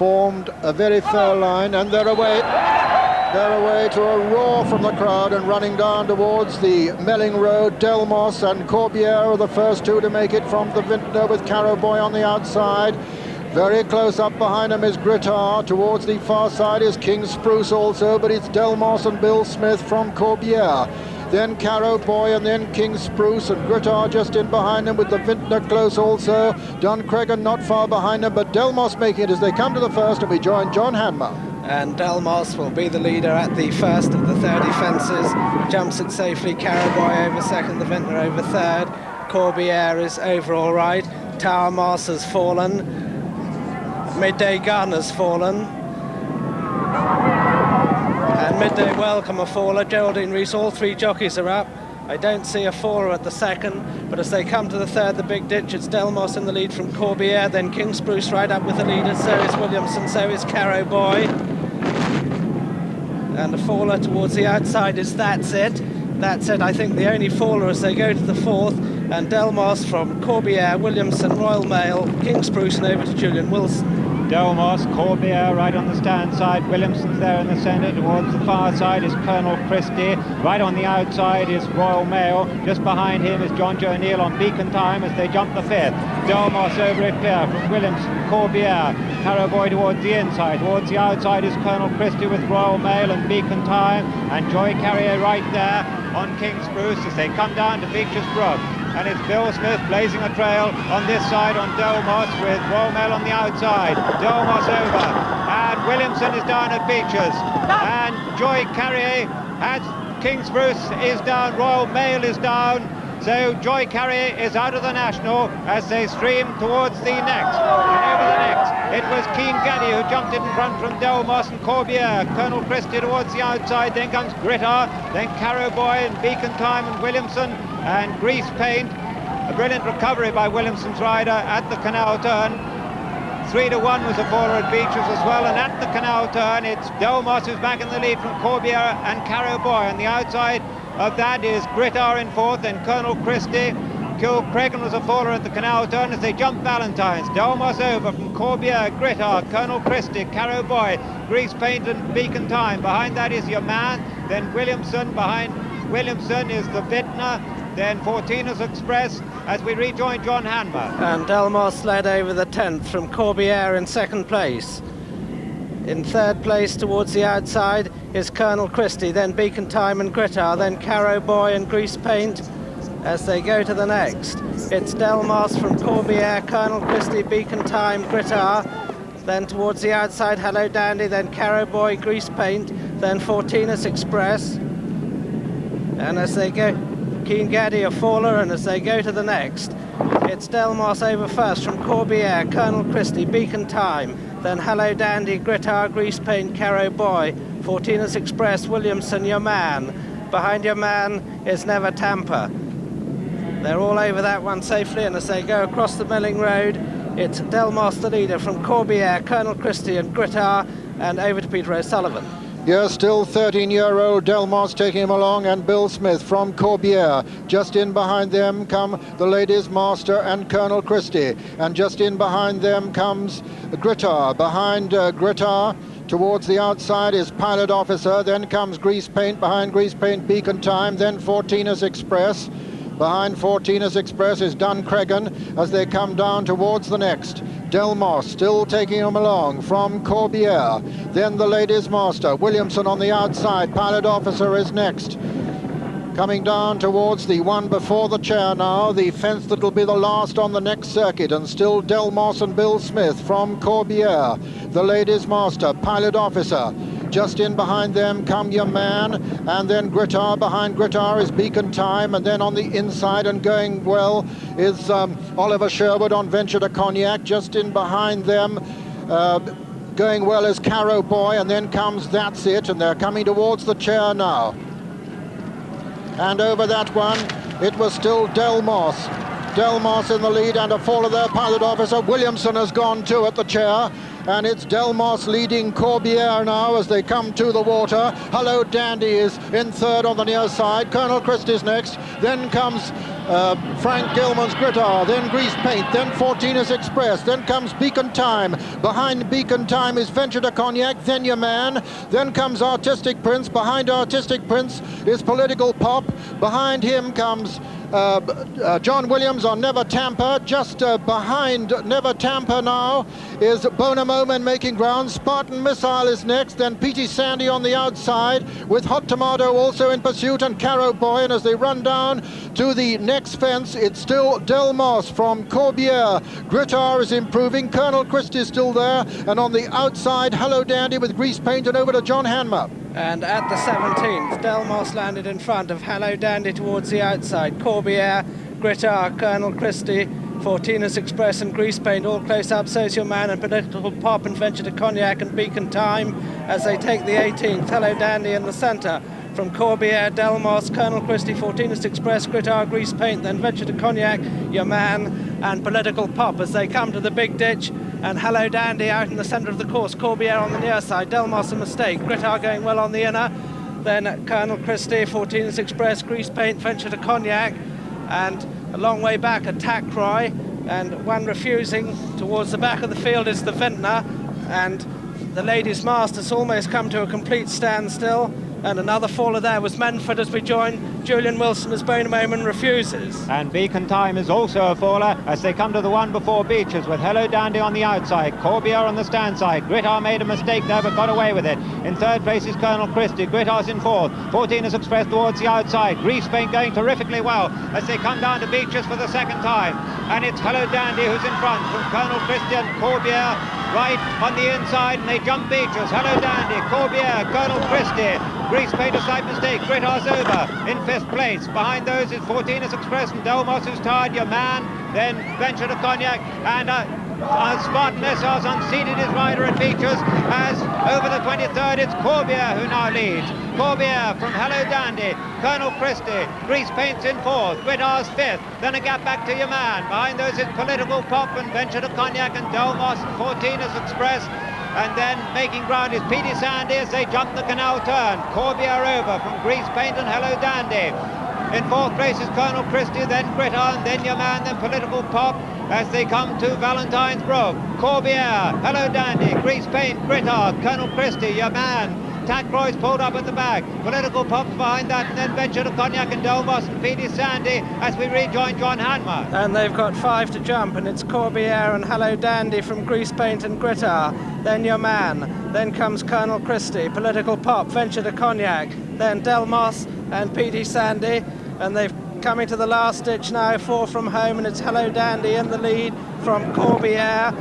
formed a very fair line, and they're away. They're away to a roar from the crowd and running down towards the Melling Road. Delmos and Corbiere are the first two to make it from the Vintner, with Carrowboy on the outside. Very close up behind him is Grittar. Towards the far side is King Spruce also, but it's Delmos and Bill Smith from Corbiere. Then Carrowboy and then King Spruce, and Grittar just in behind him with the Vintner close also. Duncreggan not far behind him, but Delmos making it as they come to the first, and we join John Hanmer. And Delmos will be the leader at the first of the 30 fences. Jumps it safely. Carrowboy over second, the Vintner over third. Corbiere is over all right. Tower Moss has fallen. Midday Gun has fallen. And Midday Welcome a faller. Geraldine Rees, all three jockeys are up. I don't see a faller at the second, but as they come to the third, the big ditch, it's Delmos in the lead from Corbiere, then King Spruce right up with the leader, so is Williamson, so is Carrowboy. And a faller towards the outside is That's It. That's It, I think, the only faller as they go to the fourth, and Delmos from Corbiere, Williamson, Royal Mail, King Spruce and over to Julian Wilson. Delmos, Corbiere right on the stand side, Williamson's there in the centre. Towards the far side is Colonel Christie, right on the outside is Royal Mail, just behind him is John Joe Neal on Beacon Time as they jump the fifth. Delmos over it clear from Williamson, Corbiere, Carrowboy towards the inside, towards the outside is Colonel Christie with Royal Mail and Beacon Time, and Joy Carrier right there on King Spruce as they come down to Beecher's Brook. And it's Bill Smith blazing a trail on this side on Delmos with Royal Mail on the outside. Delmos over, and Williamson is down at Beecher's, and Joy Carrier has King Spruce is down, Royal Mail is down, so Joy Carrier is out of the National as they stream towards the next. And over the next, it was Keen Gaddy who jumped in front from Delmos and Corbiere. Colonel Christie towards the outside, then comes Grittar, then Carrowboy and Beacon Time and Williamson and Grease Paint. A brilliant recovery by Williamson's rider at the canal turn. 3-1 was a faller at Beecher's as well, and at the canal turn it's Delmos who's back in the lead from Corbiere and Carrowboy. On the outside of that is Grittar in fourth, and Colonel Christie. Kilcreggan was a faller at the canal turn as they jump Valentine's. Delmos over from Corbiere, Grittar, Colonel Christie, Carrowboy, Grease Paint and Beacon Time. Behind that is your man, then Williamson. Behind Williamson is the Vintner, then Fortina's Express as we rejoin John Hanmer. And Delmos led over the 10th from Corbiere in second place. In third place towards the outside is Colonel Christie, then Beacon Time and Grittar, then Carrowboy and Grease Paint as they go to the next. It's Delmos from Corbiere, Colonel Christie, Beacon Time, Grittar, then towards the outside Hello Dandy, then Carrowboy, Grease Paint, then Fortina's Express. And as they go, Keen Gaddy a faller, and as they go to the next, it's Delmos over first from Corbiere, Colonel Christie, Beacon Time, then Hello Dandy, Grittar, Grease Paint, Carrowboy, Fortina's Express, Williamson, your man. Behind your man is Never Tamper. They're all over that one safely, and as they go across the Melling Road, it's Delmos the leader from Corbiere, Colonel Christie and Grittar, and over to Peter O'Sullivan. Yes, still 13-year-old Delmos taking him along, and Bill Smith from Corbiere. Just in behind them come the Ladies Master and Colonel Christie, and just in behind them comes Grittar. Behind Grittar, towards the outside is Pilot Officer, then comes Grease Paint, behind Grease Paint Beacon Time, then Fortina's Express. Behind Fortina's Express is Duncreggan as they come down towards the next. Delmos still taking him along from Corbiere. Then the Ladies Master, Williamson on the outside, Pilot Officer is next. Coming down towards the one before the chair now, the fence that will be the last on the next circuit, and still Delmos and Bill Smith from Corbiere. The Ladies Master, Pilot Officer. Just in behind them come your man, and then Grittar. Behind Grittar is Beacon Time, and then on the inside and going well is Oliver Sherwood on Venture to Cognac. Just in behind them, going well is Carrowboy, and then comes That's It, and they're coming towards the chair now. And over that one, it was still Delmos. Delmos in the lead, and a faller there, Pilot Officer. Williamson has gone too at the chair. And it's Delmos leading Corbiere now as they come to the water. Hello Dandy is in third on the near side. Colonel Christie's next. Then comes Frank Gilman's Gritar, then Grease Paint, then Fortina's Express, then comes Beacon Time. Behind Beacon Time is Venture to Cognac, then Your Man, then comes Artistic Prince. Behind Artistic Prince is Political Pop. Behind him comes John Williams on Never Tamper. Just behind Never Tamper now is Bonamoman making ground. Spartan Missile is next, then Petey Sandy on the outside with Hot Tomato also in pursuit, and Caro Boy. And as they run down to the next fence, it's still Del Moss from Corbiere. Gritar is improving, Colonel Christie is still there, and on the outside Hello Dandy with Grease Paint, and over to John Hanmer. And at the 17th, Del Moss landed in front of Hello Dandy towards the outside. Corbiere, Gritar, Colonel Christie, Fortina's Express and Grease Paint all close up. So's Your Man and Political Pop and Venture to Cognac and Beacon Time as they take the 18th. Hello Dandy in the centre. From Corbiere, Del Moss, Colonel Christie, Fortina's Express, Gritar, Grease Paint, then Venture to Cognac, Your Man and Political Pop as they come to the big ditch. And Hello Dandy out in the centre of the course. Corbiere on the near side, Del Moss a mistake. Gritar going well on the inner. Then Colonel Christie, Fortina's Express, Grease Paint, Venture to Cognac. And a long way back, Attack Cry. And one refusing towards the back of the field is the Vintner. And the Ladies' Masters almost come to a complete standstill. And another faller there was Menford as we join Julian Wilson as Bonamoman refuses. And Beacon Time is also a faller as they come to the one before Beaches with Hello Dandy on the outside, Corbiere on the stand side. Gritar made a mistake there but got away with it. In third place is Colonel Christie, Gritar's in fourth. Fortina's Express towards the outside. Grease Paint going terrifically well as they come down to Beaches for the second time. And it's Hello Dandy who's in front from Colonel Christie and Corbiere right on the inside, and they jump Beaches. Hello Dandy, Corbiere, Colonel Christie. Grease Paint a slight mistake. Gritar's over in fifth place. Behind those is Fortina's Express and Del Moss who's tired. Your Man, then Venture to Cognac, and Spartan Missiles unseated his rider at Beaches as over the 23rd it's Corbiere who now leads. Corbiere from Hello Dandy, Colonel Christie, Grease Paint's in fourth, Gritar's fifth, then a gap back to Your Man. Behind those is Political Pop and Venture to Cognac and Del Moss and Fortina's Express. And then making ground is Petey Sandy as they jump the canal turn. Corbiere over from Grease Paint and Hello Dandy. In fourth place is Colonel Christie, then Gritar, and then Your Man, then Political Pop as they come to Valentine's Brook. Corbiere, Hello Dandy, Grease Paint, Gritar, Colonel Christie, Your Man. Tackroy's pulled up at the back. Political Pop's behind that, and then Venture to Cognac and Del Moss and Petey Sandy as we rejoin John Hanmer. And they've got 5 to jump, and it's Corbiere and Hello Dandy from Grease Paint and Gritar. Then Your Man. Then comes Colonel Christie, Political Pop, Venture to Cognac. Then Del Moss and Petey Sandy. And they've coming to the last ditch now, 4 from home, and it's Hello Dandy in the lead from Corbiere.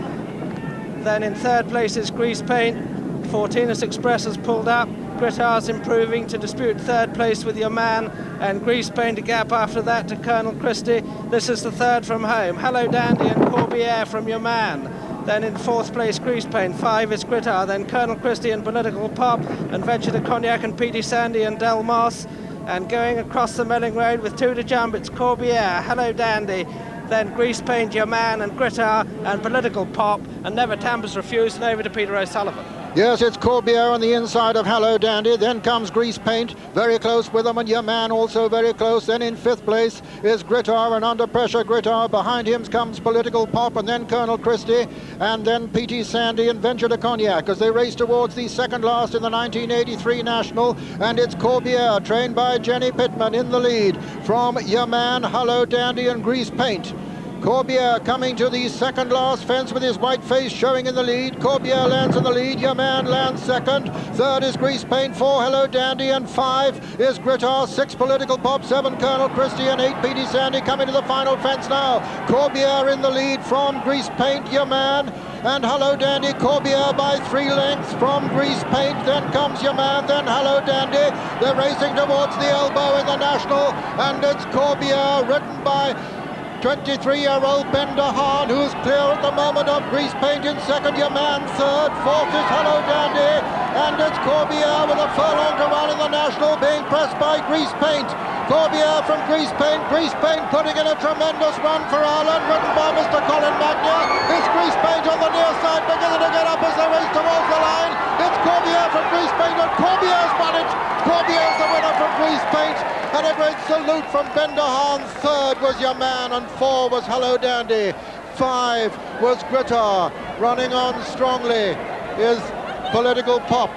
Then in third place is Grease Paint. Fortina's Express has pulled up. Gritar's improving to dispute third place with Your Man, and Grease Paint a gap after that to Colonel Christie. This is the third from home. Hello Dandy and Corbiere from Your Man. Then in fourth place, Grease Paint. 5 is Gritar. Then Colonel Christie and Political Pop, and Venture to Cognac and Petey Sandy and Del Moss. And going across the Melling Road with 2 to jump, it's Corbiere, Hello Dandy, then Grease Paint, Your Man and Gritar and Political Pop, and Never Tampers refused, and over to Peter O'Sullivan. Yes, it's Corbiere on the inside of Hello Dandy. Then comes Grease Paint, very close with them, and Your Man also very close. Then in fifth place is Gritar, and under pressure Gritar. Behind him comes Political Pop, and then Colonel Christie, and then Petey Sandy and Venture to Cognac as they race towards the second last in the 1983 National. And it's Corbiere, trained by Jenny Pittman, in the lead from Your Man, Hello Dandy and Grease Paint. Corbiere coming to the second last fence with his white face showing in the lead. Corbiere lands in the lead, Your Man lands second. Third is Grease Paint, 4 Hello Dandy, and 5 is Gritar, 6 Political Pop, 7 Colonel Christie, and 8 Petey Sandy coming to the final fence now. Corbiere in the lead from Grease Paint, Your Man, and Hello Dandy. Corbiere by 3 lengths from Grease Paint, then comes Your Man, then Hello Dandy. They're racing towards the elbow in the National, and it's Corbiere, ridden by 23-year-old Bender Hahn, who's clear at the moment of Grease Paint in second, Your Man third, fourth is Hello Dandy, and it's Corbiere with a furlong to run in the National, being pressed by Grease Paint. Corbiere from Grease Paint putting in a tremendous run for Ireland, ridden by Mr. Colin Magna. It's Grease Paint on the near side, beginning to get up as they race towards the line. It's Corbiere from Grease Paint, and Corbiere's won it. Corbiere's the winner from Grease Paint, and a great salute from Bender Hahn. 3rd was Your Man, and 4 was Hello Dandy. 5 was Gritar. Running on strongly is Political Pop,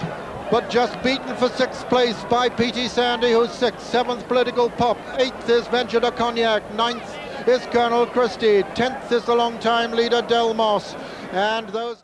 but just beaten for 6th place by P.T. Sandy, who's 6th. 7th, Political Pop. 8th is Venture de Cognac. 9th is Colonel Christie. 10th is the long-time leader, Del Moss. And those...